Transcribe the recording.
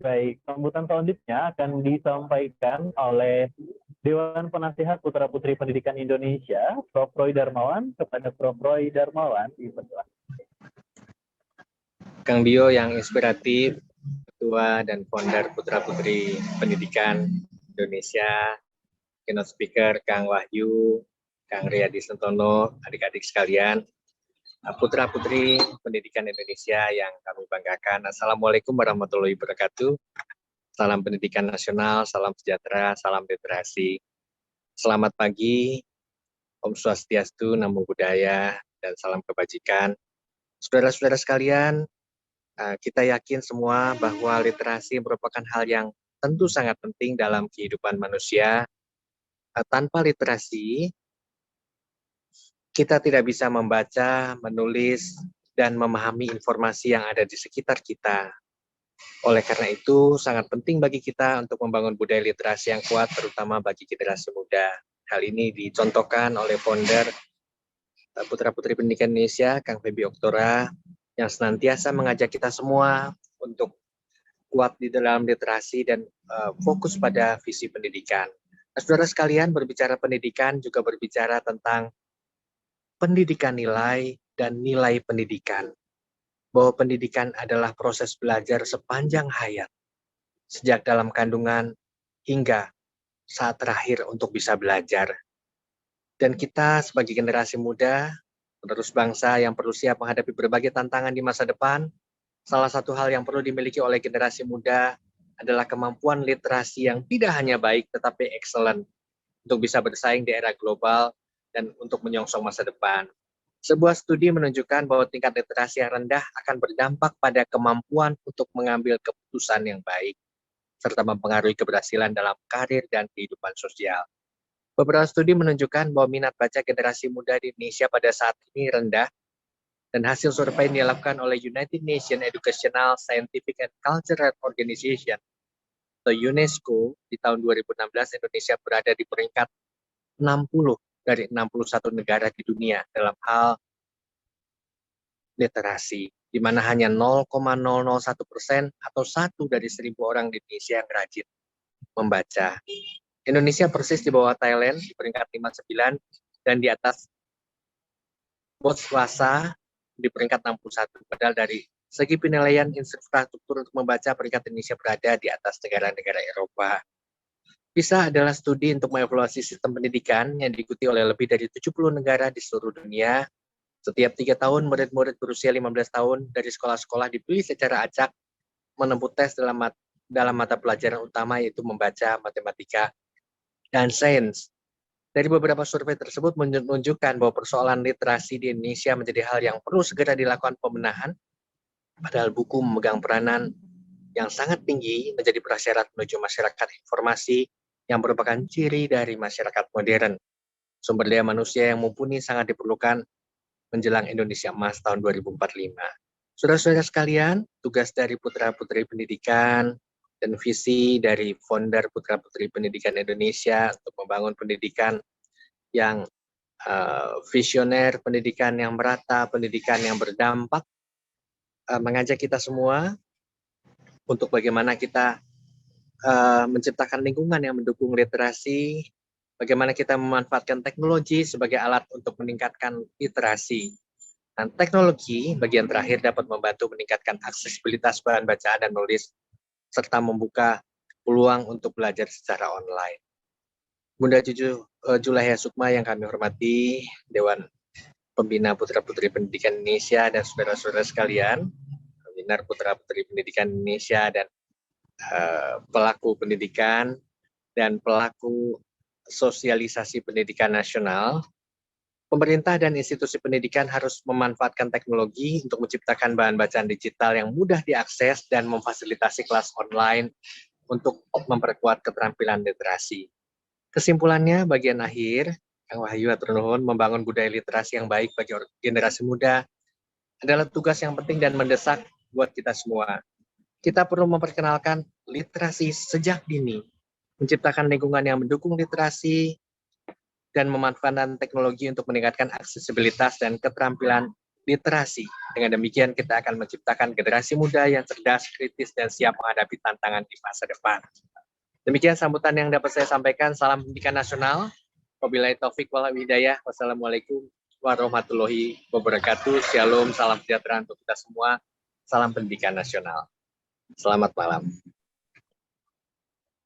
Baik, sambutan selanjutnya akan disampaikan oleh Dewan Penasihat Putra-Putri Pendidikan Indonesia, Prof. Roy Darmawan, kepada Prof. Roy Darmawan. Kang Bio yang inspiratif, Ketua dan Founder Putra-Putri Pendidikan Indonesia, keynote speaker Kang Wahyu, Kang Riyadi Sentono, adik-adik sekalian, Putra-Putri Pendidikan Indonesia yang kami banggakan. Assalamualaikum warahmatullahi wabarakatuh. Salam pendidikan nasional, salam sejahtera, salam literasi. Selamat pagi, Om Swastiastu, Namo Buddhaya, dan salam kebajikan. Saudara-saudara sekalian, kita yakin semua bahwa literasi merupakan hal yang tentu sangat penting dalam kehidupan manusia. Tanpa literasi, kita tidak bisa membaca, menulis, dan memahami informasi yang ada di sekitar kita. Oleh karena itu, sangat penting bagi kita untuk membangun budaya literasi yang kuat, terutama bagi generasi muda. Hal ini dicontohkan oleh founder Putra-Putri Pendidikan Indonesia, Kang Febi Oktora, yang senantiasa mengajak kita semua untuk kuat di dalam literasi dan fokus pada visi pendidikan. Saudara sekalian, berbicara pendidikan juga berbicara tentang pendidikan nilai dan nilai pendidikan. Bahwa pendidikan adalah proses belajar sepanjang hayat, sejak dalam kandungan hingga saat terakhir untuk bisa belajar. Dan kita sebagai generasi muda, penerus bangsa yang perlu siap menghadapi berbagai tantangan di masa depan, salah satu hal yang perlu dimiliki oleh generasi muda adalah kemampuan literasi yang tidak hanya baik tetapi excellent untuk bisa bersaing di era global dan untuk menyongsong masa depan. Sebuah studi menunjukkan bahwa tingkat literasi yang rendah akan berdampak pada kemampuan untuk mengambil keputusan yang baik, serta mempengaruhi keberhasilan dalam karir dan kehidupan sosial. Beberapa studi menunjukkan bahwa minat baca generasi muda di Indonesia pada saat ini rendah, dan hasil survei yang dilakukan oleh United Nations Educational, Scientific and Cultural Organization atau UNESCO di tahun 2016, Indonesia berada di peringkat 60 dari 61 negara di dunia dalam hal literasi, di mana hanya 0,001% atau 1 dari 1.000 orang di Indonesia yang rajin membaca. Indonesia persis di bawah Thailand di peringkat 59 dan di atas Botswana di peringkat 61. Padahal dari segi penilaian infrastruktur untuk membaca, peringkat Indonesia berada di atas negara-negara Eropa. PISA adalah studi untuk mengevaluasi sistem pendidikan yang diikuti oleh lebih dari 70 negara di seluruh dunia. Setiap 3 tahun, murid-murid berusia 15 tahun dari sekolah-sekolah dipilih secara acak menempuh tes dalam mata pelajaran utama, yaitu membaca, matematika, dan sains. Dari beberapa survei tersebut menunjukkan bahwa persoalan literasi di Indonesia menjadi hal yang perlu segera dilakukan pembenahan, padahal buku memegang peranan yang sangat tinggi menjadi prasyarat menuju masyarakat informasi yang merupakan ciri dari masyarakat modern. Sumber daya manusia yang mumpuni sangat diperlukan menjelang Indonesia Emas tahun 2045. Saudara-saudara sekalian, tugas dari Putra-Putri Pendidikan dan visi dari founder Putra-Putri Pendidikan Indonesia untuk membangun pendidikan yang visioner, pendidikan yang merata, pendidikan yang berdampak, mengajak kita semua untuk bagaimana kita menciptakan lingkungan yang mendukung literasi, bagaimana kita memanfaatkan teknologi sebagai alat untuk meningkatkan literasi. Dan teknologi bagian terakhir dapat membantu meningkatkan aksesibilitas bahan bacaan dan nulis, serta membuka peluang untuk belajar secara online. Bunda Juju Julahya Sukma yang kami hormati, Dewan Pembina Putra-Putri Pendidikan Indonesia dan saudara-saudara sekalian, Pembina Putra-Putri Pendidikan Indonesia dan pelaku pendidikan dan pelaku sosialisasi pendidikan nasional, pemerintah dan institusi pendidikan harus memanfaatkan teknologi untuk menciptakan bahan bacaan digital yang mudah diakses dan memfasilitasi kelas online untuk memperkuat keterampilan literasi. Kesimpulannya, bagian akhir, Kang Wahyu hatur nuhun, membangun budaya literasi yang baik bagi generasi muda adalah tugas yang penting dan mendesak buat kita semua. Kita perlu memperkenalkan literasi sejak dini, menciptakan lingkungan yang mendukung literasi, dan memanfaatkan teknologi untuk meningkatkan aksesibilitas dan keterampilan literasi. Dengan demikian kita akan menciptakan generasi muda yang cerdas, kritis, dan siap menghadapi tantangan di masa depan. Demikian sambutan yang dapat saya sampaikan. Salam pendidikan nasional. Wabillahi taufik wal hidayah. Wassalamualaikum warahmatullahi wabarakatuh. Shalom, salam sejahtera untuk kita semua. Salam pendidikan nasional. Selamat malam.